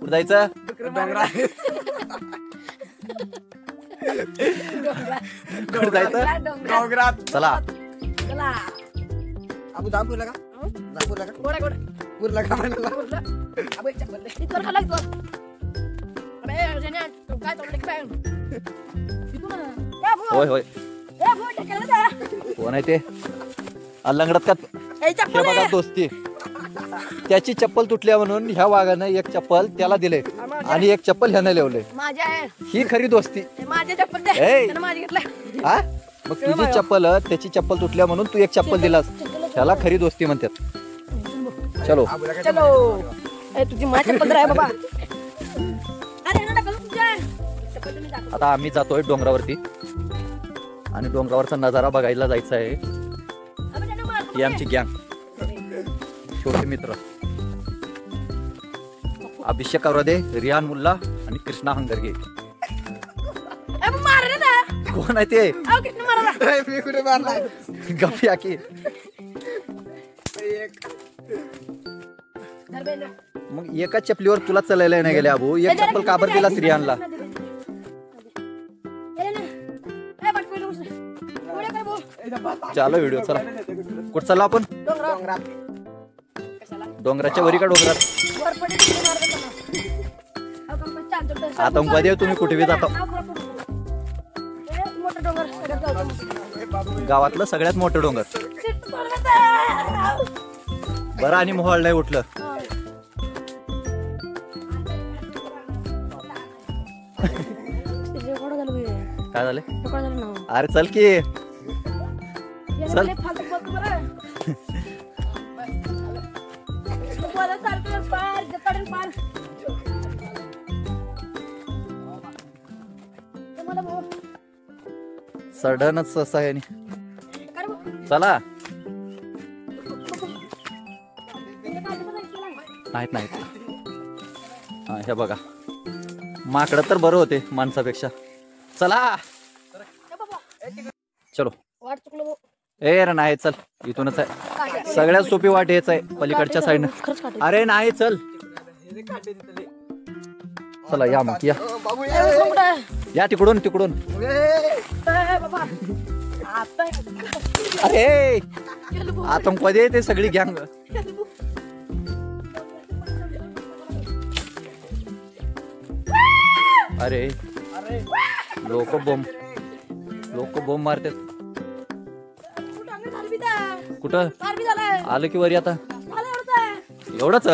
कुठं जायचं? कुठं जायचं? डोंगरात. चला. अबू दामपूरला का? दामपूरला का? गोडा गोडा. पूरला का म्हणाला? अबे चप्पल दे. इथवर खाला इथवर. अबे जेन्या तू काय तोडले की काय? इथून या भो. होय होय. ए भो टेकला जा. कोण आहे ते? लंगडत का? ए हे चप्पल बघा आहे. दोस्ती. त्याची चप्पल तुटल्या म्हणून ह्या वाघानं एक चप्पल त्याला दिले आणि एक चप्पल ह्यानं लावले. माझ्या आहे. ही खरी दोस्ती. हे माझे चप्पल दे. ए. त्यानं माझे घेतलं. हा मग तुझी चप्पल त्याची चप्पल तुटल्या म्हणून तू एक चप्पल दिलास. त्याला खरी दोस्ती म्हणतात. चलो अबूला काय चलो. ए तुझी माझी चप्पल आहे बाबा. अरे ना टाकलं तुझ्या. चप्पल तुम्ही दाखव. आता आम्ही जातोय डोंगरावरती आणि डोंगरावरचा नजारा बघायला जायचा आहे. अबे त्यानं मार. ही आमची गँग, छोटे मित्र अभिषेक आवरादे, रिहान मुल्ला आणि कृष्णा हंगरगे. ए मार रे ना. कोण आहे ते? अहो किती मारा. ए, मी कुठे मारला? गप्या की. एक. धर बेलो. मग एका चपलीवर तुला चालायला नाही गेले अबू. एक चप्पल काबर दिलास रिहानला? चालो व्हिडिओ. चला कुठं चाललो आपण? डोंगराच्या वरी का डोंगरात? आतंकवादी आहे तुम्ही, कुठे बी जाता. गावातलं सगळ्यात मोठं डोंगर. बरं आणि मोहळ नाही उठलं. काय झालं? अरे चल की. चल. सडनच असं आहे. चला. नाहीत नाहीत. हा हे बघा, माकडं तर बरं होते माणसापेक्षा. चला चलो. ए रे नाही, चल इथूनच आहे. सगळ्यात सोपी वाट हेच आहे, पलीकडच्या साईडनं. अरे नाही चल. चला या मग या. बाबू या तिकडून तिकडून. अरे आतंकवादी आहे ते सगळी गँग. अरे लोक बोंब मारतात. कुठं आलं की वरी? आता एवढंच.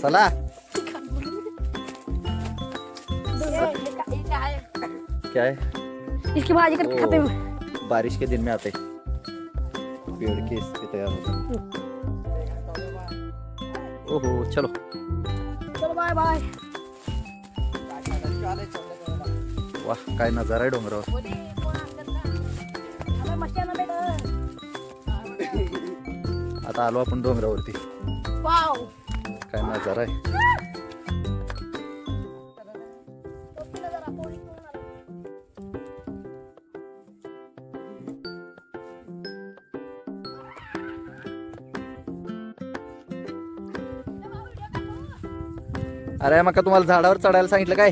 चला. क्या है? इसकी भाजी करके खाते हैं. बारिश के दिन में आते पेड़ के इसके तैयार होते. ओहो चलो चलो बाय बाय. वाह काय नजारा आहे डोंगरावर. आता आलो आपण डोंगरावरती. वाव काय नजारा आहे. अरे मग का तुम्हाला झाडावर चढायला सांगितलं काय?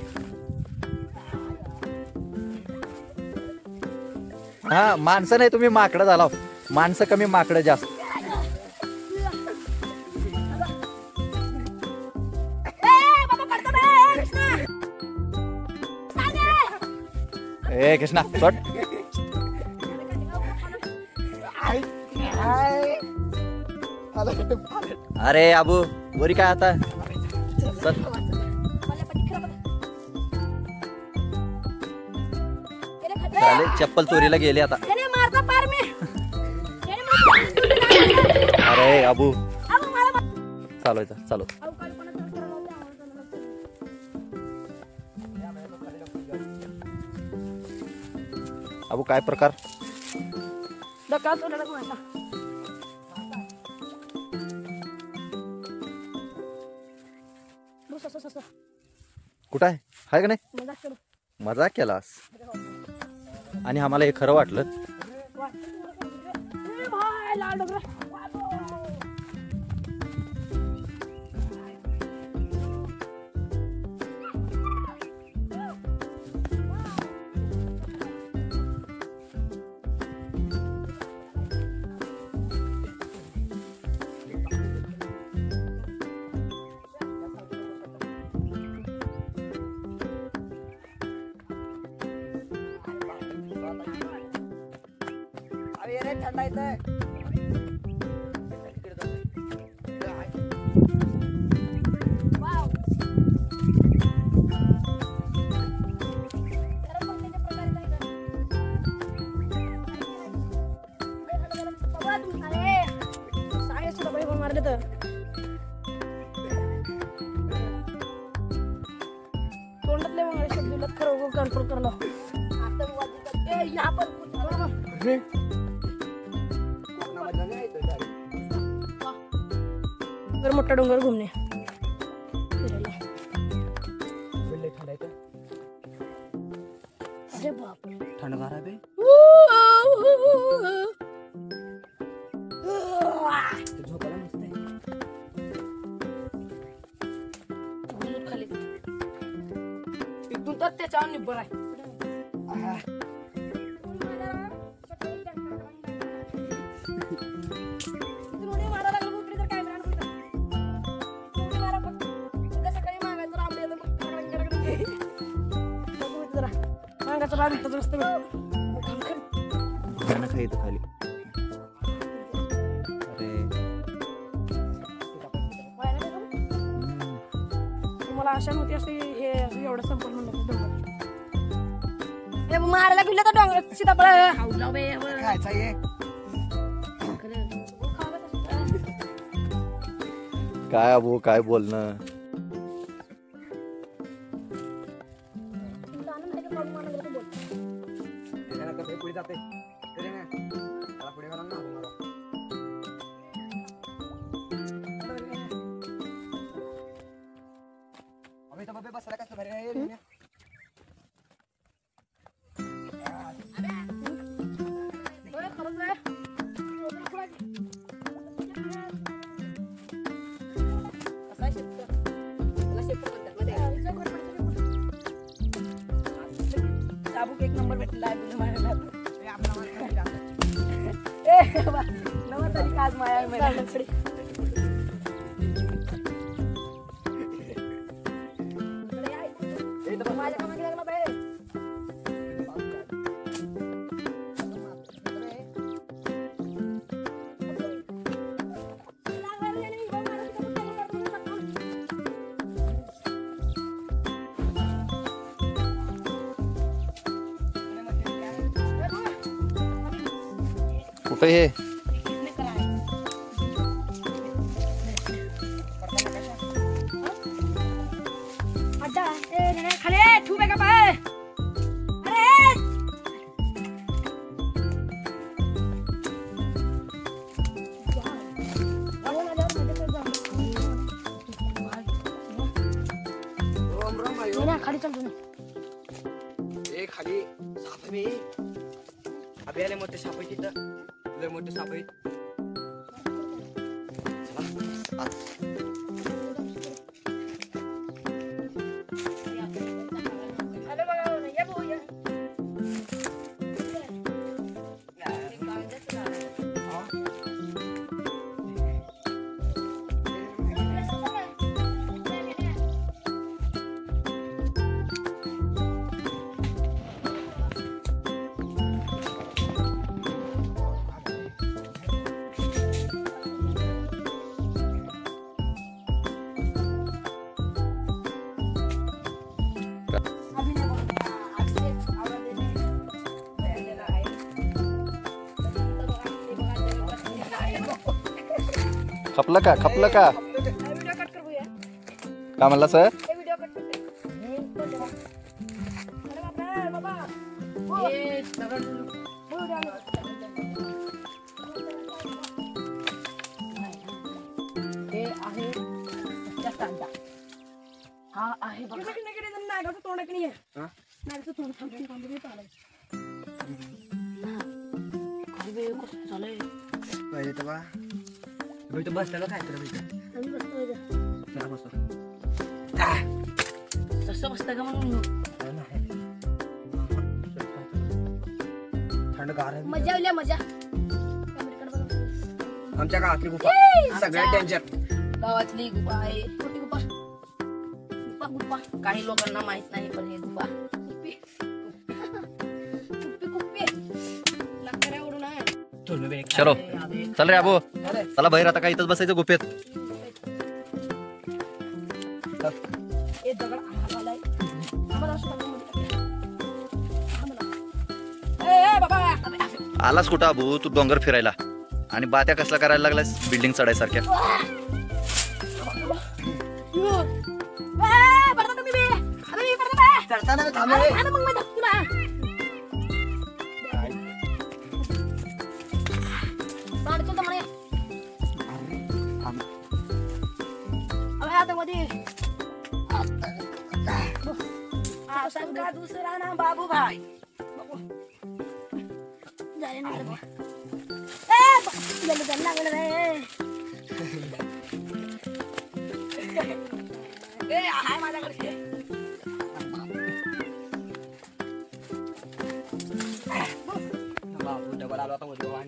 हा माणसं नाही तुम्ही माकडं झाला. माणसं कमी माकडं जास्त. ए कृष्णा चट. अरे अबू वरी काय आता? चल. चालेल चप्पल चोरीला गेले आता. अरे अबू चालवायचा चालव. अबू काय प्रकार? कुठं आहे का नाही? मजाक केलास आणि आम्हाला हे खरं वाटलं. काय लाल डोंगर अरे रे थंड येतंय. वाव जरा बघण्याच्या प्रकारे काय कर. बाबा तू अरे सांगे सुद्धा बाई पण मारले तर तोंडातले मग शब्द खरं कंट्रोल करलो आता वाजत ए या पण कोकणामधलं नाही येतंय direct. डोंगर मोठा डोंगर घुमणे फिरायला. लय थंड येतंय. अरे बापरे थंड गार बे. ते झोपायला मस्त आहे. खाली इथून तर त्याच्या निब्बर आहे. आहा. भयानक आहे इथं खाली. अरे मला आशा नव्हती अशी हे एवढं संपर्क म्हणलं मारायला गेलं तर डोंगर सीताफळ खायचा ये. काय अबू काय बोलणं. त्याला कसं पुढे जाते तरी ना त्याला पुढे घाला ना तुम्हाला. अबे इथं बबे बसायला कसं भारी आहे रे. चाबूक एक नंबर भेटला आहे मारायला. ए, आपला मार खायला. ए बाबा नवा तरी काज माया माझ्या कामाला लागला बाई. कुठं हे अड्डा ए नेने खाली ठू बेगा बाय. अरे रोम रोम आयो. नेने खाली चल तू. ए खाली साप आहे बे. अबे लय मोठे साप आहे तिथं. लय मोठे साप आहे. चला आत. अरे बघा ये भाऊ ये. खपलं का खपलं का व्हिडिओ कट कर भैया. काय म्हणला सर. हे व्हिडिओ कट करते. अरे बापरे बाबा. ए दगड हे आहे जास्त अंडा. हा आहे बघा. नागाचं तोंड की नाही. हा? नागाचं तोंड थांबून चालायचं. अरे कसं झालंय. पहिले तर बा इथं बसलेलं काय तर आम्ही बसतो इथं. चला बसतो तसं बसतं का मग थंड गार आहे. मजा आली मजा कॅमेऱ्याकडे बघा. आमच्या गावातली गुफा सगळ्यात डेंजर. गावातली गुफा आहे मोठी गुफा गुफा गुफा काही लोकांना माहित नाही पण हे गुफा कुप्पी कुप्पी कुप्पी लाकड्या उडून आहे. चलो चल रे अबो चला बाहेर आता काय इथंच बसायचं गुफेत. हे दगड आम्हाला आलाय. आम्हाला असं टाकलं आम्हाला. ए बाबा आलास कुठं अबू तू डोंगर फिरायला आणि बात्या कसला करायला लागलास बिल्डिंग चढायसारख्या. पडता तुम्ही बे. अरे मी पडता बे. चढताना अरे थांबे. खाणं मग मी धक्की ना. साडे चौदा म्हणे. अबे आता मध्ये आसन का दुसरा नाम बाबू भाई. झाले ना रे. गेलं लागलं रे. ए हाय माझ्याकडे. बाबू डबल आलो आता मध्ये वाहन.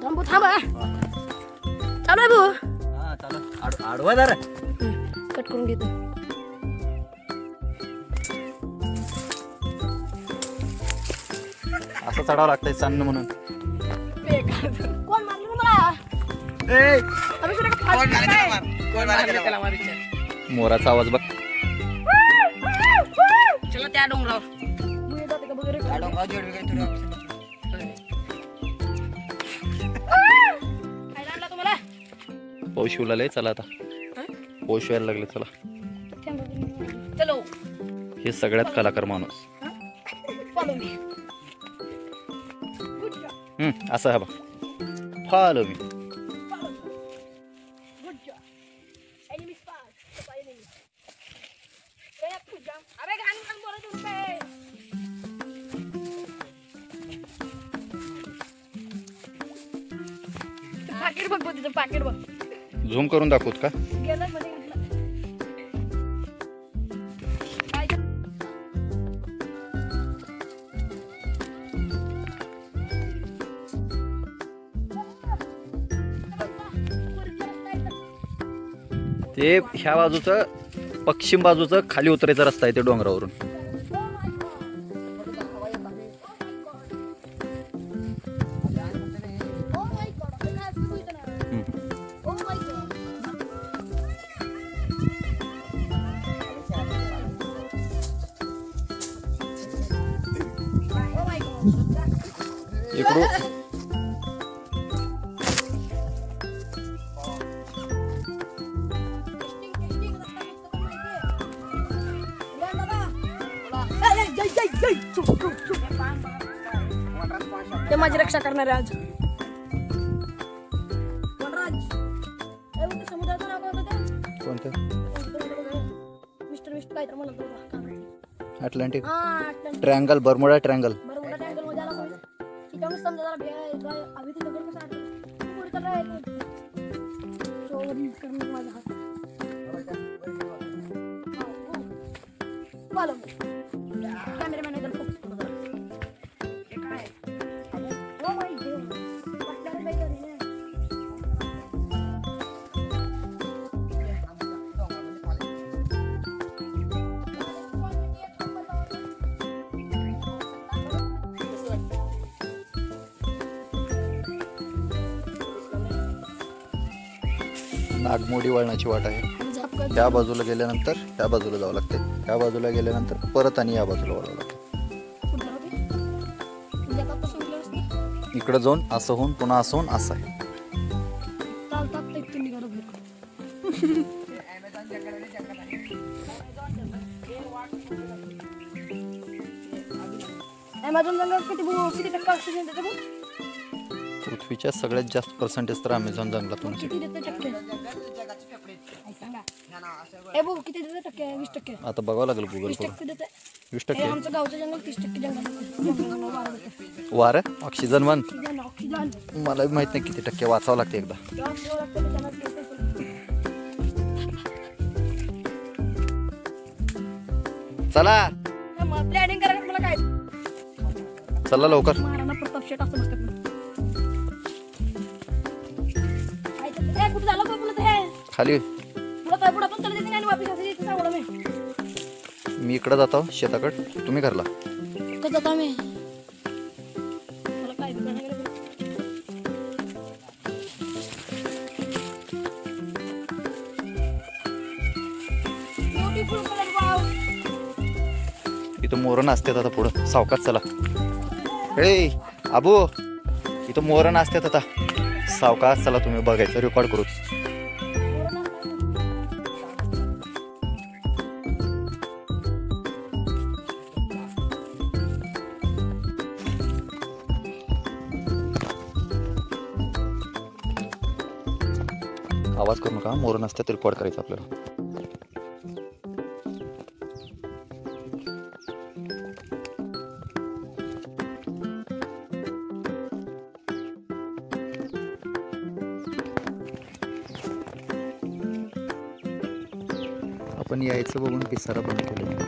थांबू थांबा चालू आहे भाऊ. हा चालेल आडवा जरा. कट करून घेतो. असं चढावं लागतंय चांगलं म्हणून. कोण मारलं रे मला. ए अबे तुला का कोण फास्ट मारलं काय? त्याला मार. कोण मारलं त्याला मार. मोराचा आवाज बघ. चला त्या डोंगरावर. मी जाते का बघ रे. त्या डोंगरावर जोडवी काय तुला काय आणला तुम्हाला. पाऊस येऊ लागलाय चला आता. पाऊस यायला लागले चला. चलो हे सगळ्यात कलाकार माणूस. Follow me. असं हा बघ follow me. Good job. Enemy spot. Enemy. ए पूजा. अबे घाण घाण बोलत होते. पाकिट बघ तिचं पाकिट बघ. झूम करून दाखवत का. गेलं मध्ये घातलं. काय ते ह्या बाजूचं पश्चिम बाजूचं खाली उतरायचा रस्ता आहे ते डोंगरावरून. इकडून ते माझी रक्षा करणार आहे आज. वनराज. समुद्राचं नाव काय होतं ते. कोणतं मिस्टर मिस्टर काय तर म्हणत होता. अटलांटिक हा अटलांटिक. Triangle Bermuda triangle. बरोबर ट्रँगल मध्ये आला पाहिजे. तिच्यावर समजा जरा भेळ अभि ते दगड कसं आटलं पुढे तर राहायचं. चोरी करणं माझा हात. Follow me. कॅमेरामॅन इधर फोकस करू जरा. हे काय ओ माय गॉड. पटल्याने काय करेन. नागमोडी वळणाची वाट आहे. त्या बाजूला गेल्यानंतर त्या बाजूला जावं लागते. त्या बाजूला गेल्यानंतर परत आणि या बाजूला वळावं लागतं. इकडं जाऊन असं होऊन पुन्हा असं होऊन असं आहे. अमेझॉन जंगल किती टक्के ऑक्सिजन देते बघ. पृथ्वीच्या सगळ्यात जास्त पर्सेंटेज तर अमेझॉन जंगलातून. किती देते टक्के सांगा. ए बघ किती देते टक्के. 20%. आता बघावं लागेल गुगल 20% करून. देते. 20%. आमचं गावचं जंगल 30% जंगल वारं ऑक्सिजन वन ऑक्सिजन मला माहित नाही किती टक्के वाचावं लागते एकदा. चला प्लॅनिंग करायला मला काय चला लवकर. महाराणा प्रताप शेट असं नसतं कुठे झालं का पुढे ते खाली पुढे पुढे पण चालत नाही वापिस असं इथे सावडा मी इकडे जातो शेताकडे तुम्ही घरला. कसं जातो मी मला काय करणार ब्युटीफुल कलर वाव इथं मोर नाचतात आता पुढं सावकाश चला. ए आबू इथं मोर नाचतात आता सावकाश चला तुम्ही बघायचं रेकॉर्ड करू. आवाज करू नका मोर नाचतात रेकॉर्ड करायचं आपल्याला. आपण यायचं बघून पिसारा बंद केलेला.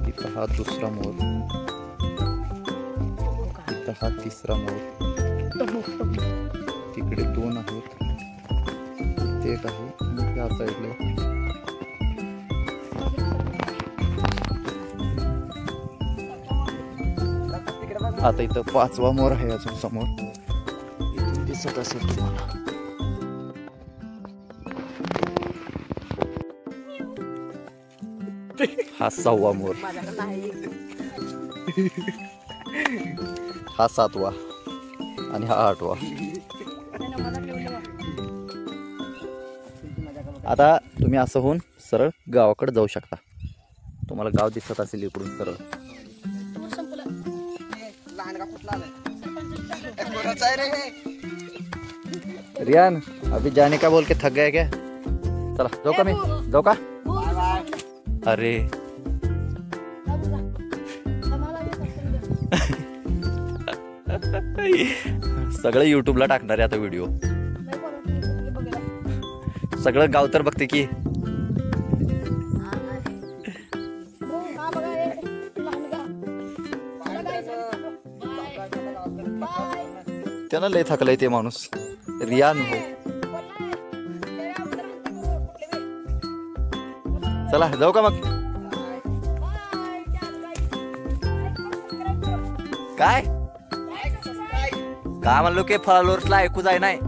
इथं हा दुसरा मोर, इथं हा तिसरा मोर, तिकडे 2 आहेत, इथे एक आहे आणि त्या साईडला. आता इथं 5वा मोर आहे अजून समोर, इथून दिसत असेल तुम्हाला. हा 6वा मोर, हा 7वा आणि हा 8वा. आता तुम्ही असं होऊन सरळ गावाकडे जाऊ शकता. तुम्हाला गाव दिसत असेल इकडून सरळ. रियान अभी जाने का बोल के थक गया क्या? चला जाऊ का मी जाऊ का? अरे सगळं युट्यूबला टाकणार आहे आता व्हिडिओ. सगळं गाव तर बघते की. त्यानं लय थकलाय ते माणूस रियान हो. चला जाऊ का मग? काय काय म्हणलो की फॉलोअर्सला ऐकू जाय नाही.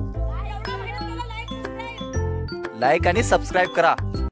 लाईक आणि सबस्क्राईब करा.